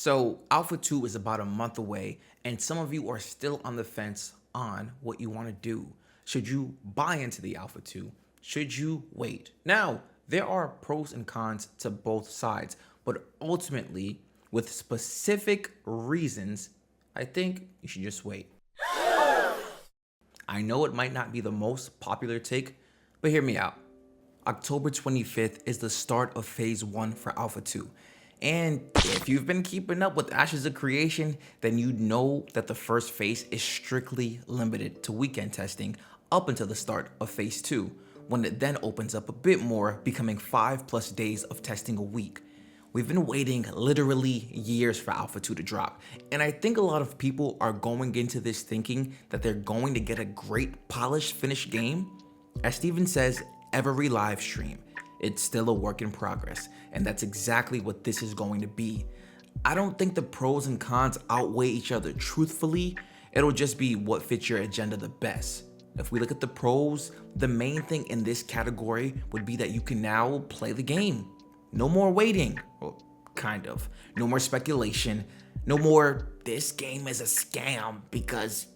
So Alpha 2 is about a month away, and some of you are still on the fence on what you want to do. Should you buy into the Alpha 2? Should you wait? Now, there are pros and cons to both sides, but ultimately, with specific reasons, I think you should just wait. I know it might not be the most popular take, but hear me out. October 25th is the start of phase 1 for Alpha 2. And if you've been keeping up with Ashes of Creation, then you know that the first phase is strictly limited to weekend testing up until the start of phase 2, when it then opens up a bit more, becoming 5+ days of testing a week. We've been waiting literally years for Alpha 2 to drop, and I think a lot of people are going into this thinking that they're going to get a great polished finished game. As Steven says every live stream, it's still a work in progress, and that's exactly what this is going to be. I don't think the pros and cons outweigh each other truthfully. It'll just be what fits your agenda the best. If we look at the pros, the main thing in this category would be that you can now play the game. No more waiting, well, kind of. No more speculation. No more, this game is a scam, because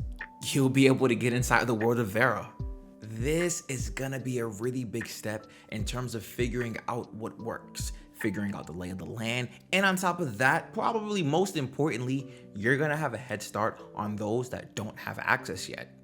you'll be able to get inside the world of Verra. This is gonna be a really big step in terms of figuring out what works, figuring out the lay of the land, and on top of that, probably most importantly, you're gonna have a head start on those that don't have access yet.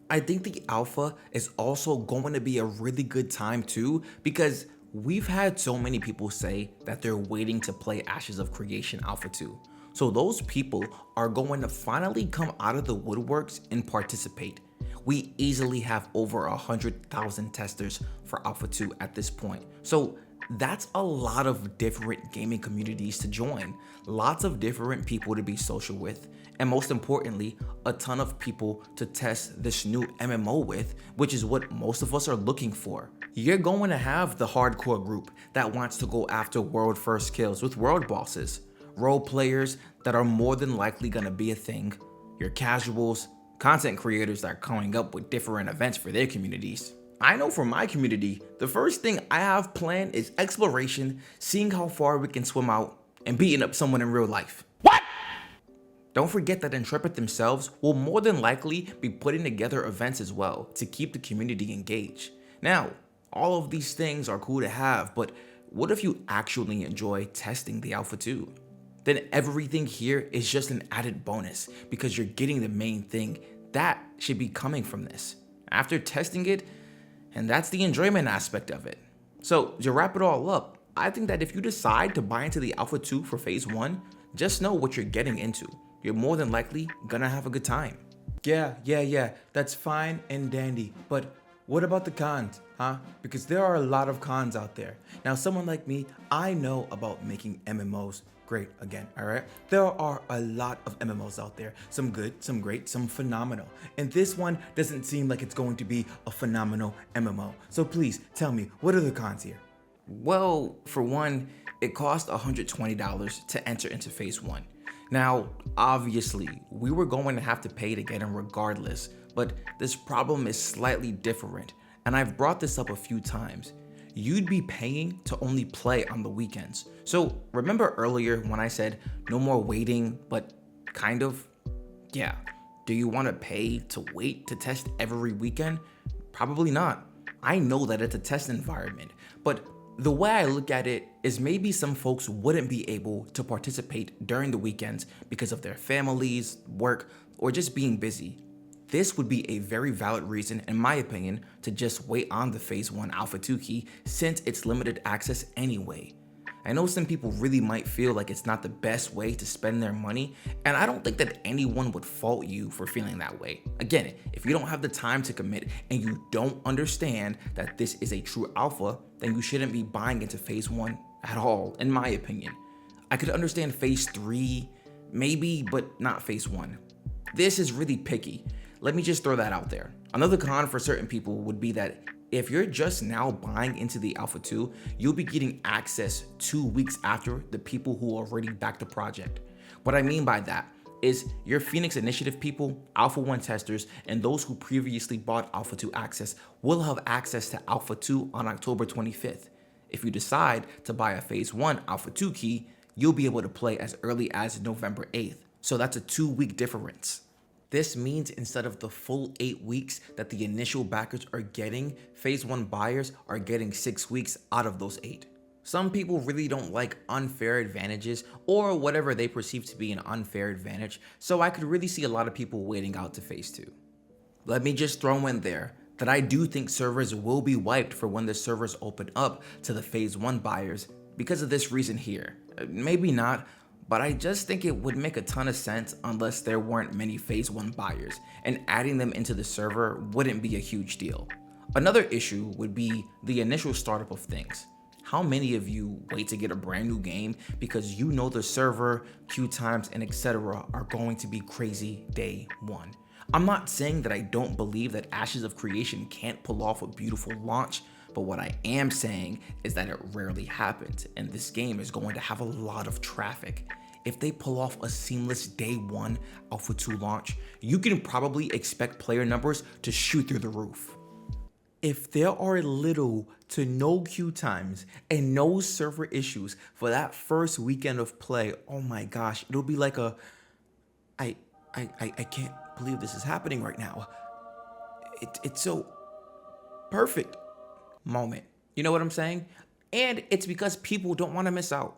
I think the alpha is also going to be a really good time too, because we've had so many people say that they're waiting to play Ashes of Creation Alpha 2. So those people are going to finally come out of the woodworks and participate. We easily have over 100,000 testers for Alpha 2 at this point. So that's a lot of different gaming communities to join, lots of different people to be social with, and most importantly, a ton of people to test this new MMO with, which is what most of us are looking for. You're going to have the hardcore group that wants to go after world first kills with world bosses, role players that are more than likely going to be a thing, your casuals, content creators that are coming up with different events for their communities. I know for my community, the first thing I have planned is exploration, seeing how far we can swim out, and beating up someone in real life. What? Don't forget that Intrepid themselves will more than likely be putting together events as well to keep the community engaged. Now, all of these things are cool to have, but what if you actually enjoy testing the Alpha 2? Then everything here is just an added bonus because you're getting the main thing that should be coming from this after testing it, and that's the enjoyment aspect of it. So to wrap it all up, I think that if you decide to buy into the Alpha 2 for phase 1, just know what you're getting into. You're more than likely gonna have a good time. Yeah, that's fine and dandy, but what about the cons, huh? Because there are a lot of cons out there. Now, someone like me, I know about making MMOs great again, all right? There are a lot of MMOs out there, some good, some great, some phenomenal. And this one doesn't seem like it's going to be a phenomenal MMO. So please tell me, what are the cons here? Well, for one, it cost $120 to enter into phase 1. Now, obviously, we were going to have to pay to get in regardless, but this problem is slightly different, and I've brought this up a few times. You'd be paying to only play on the weekends. So remember earlier when I said no more waiting, but kind of? Yeah. Do you want to pay to wait to test every weekend? Probably not. I know that it's a test environment, but the way I look at it is maybe some folks wouldn't be able to participate during the weekends because of their families, work, or just being busy. This would be a very valid reason, in my opinion, to just wait on the phase 1 Alpha 2 key since it's limited access anyway. I know some people really might feel like it's not the best way to spend their money, and I don't think that anyone would fault you for feeling that way. Again, if you don't have the time to commit and you don't understand that this is a true alpha, then you shouldn't be buying into phase 1 at all, in my opinion. I could understand phase 3, maybe, but not phase 1. This is really picky. Let me just throw that out there. Another con for certain people would be that if you're just now buying into the Alpha 2, you'll be getting access 2 weeks after the people who already backed the project. What I mean by that is your Phoenix Initiative people, Alpha 1 testers, and those who previously bought Alpha 2 access will have access to Alpha 2 on October 25th. If you decide to buy a phase 1 Alpha 2 key, you'll be able to play as early as November 8th. So that's a 2-week difference. This means instead of the full 8 weeks that the initial backers are getting, Phase 1 buyers are getting 6 weeks out of those 8. Some people really don't like unfair advantages or whatever they perceive to be an unfair advantage, so I could really see a lot of people waiting out to Phase 2. Let me just throw in there that I do think servers will be wiped for when the servers open up to the Phase 1 buyers because of this reason here. Maybe not, but I just think it would make a ton of sense unless there weren't many Phase 1 buyers, and adding them into the server wouldn't be a huge deal. Another issue would be the initial startup of things. How many of you wait to get a brand new game because you know the server, queue times, and etc. are going to be crazy day one? I'm not saying that I don't believe that Ashes of Creation can't pull off a beautiful launch, but what I am saying is that it rarely happens, and this game is going to have a lot of traffic. If they pull off a seamless day one Alpha 2 launch, you can probably expect player numbers to shoot through the roof. If there are little to no queue times and no server issues for that first weekend of play, oh my gosh, it'll be like I can't believe this is happening right now. It's so perfect moment. You know what I'm saying? And it's because people don't want to miss out.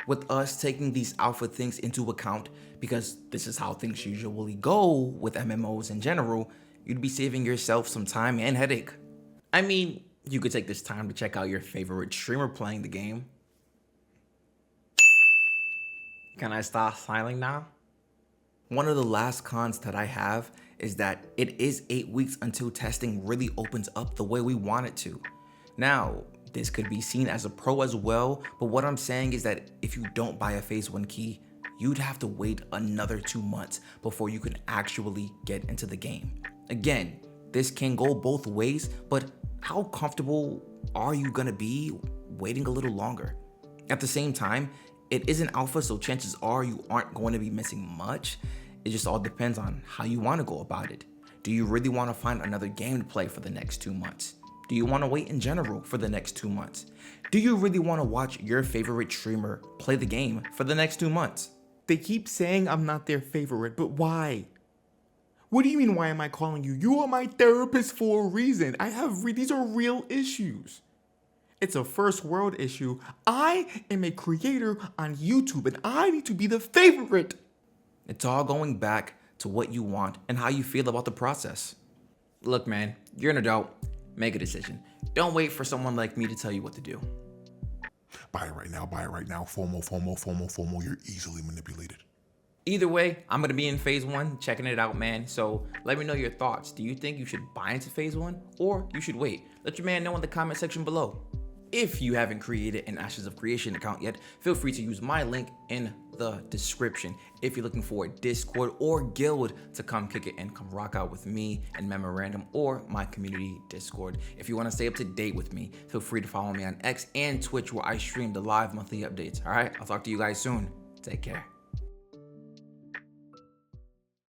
With us taking these alpha things into account, because this is how things usually go with MMOs in general, you'd be saving yourself some time and headache. I mean, you could take this time to check out your favorite streamer playing the game. Can I stop smiling now? One of the last cons that I have is that it is 8 weeks until testing really opens up the way we want it to. Now, this could be seen as a pro as well, but what I'm saying is that if you don't buy a Phase 1 key, you'd have to wait another 2 months before you can actually get into the game. Again, this can go both ways, but how comfortable are you gonna be waiting a little longer? At the same time, it is an alpha, so chances are you aren't going to be missing much. It just all depends on how you want to go about it. Do you really want to find another game to play for the next 2 months? Do you want to wait in general for the next 2 months? Do you really want to watch your favorite streamer play the game for the next 2 months? They keep saying I'm not their favorite, but why? What do you mean, why am I calling you? You are my therapist for a reason. These are real issues. It's a first world issue. I am a creator on YouTube and I need to be the favorite. It's all going back to what you want and how you feel about the process. Look, man, you're an adult. Make a decision. Don't wait for someone like me to tell you what to do. Buy it right now, FOMO, you're easily manipulated. Either way, I'm gonna be in Phase 1, checking it out, man. So let me know your thoughts. Do you think you should buy into Phase 1 or you should wait? Let your man know in the comment section below. If you haven't created an Ashes of Creation account yet, feel free to use my link in the description. If you're looking for a Discord or guild to come kick it and come rock out with me and Memorandum or my community Discord. If you want to stay up to date with me, feel free to follow me on X and Twitch where I stream the live monthly updates. All right, I'll talk to you guys soon. Take care.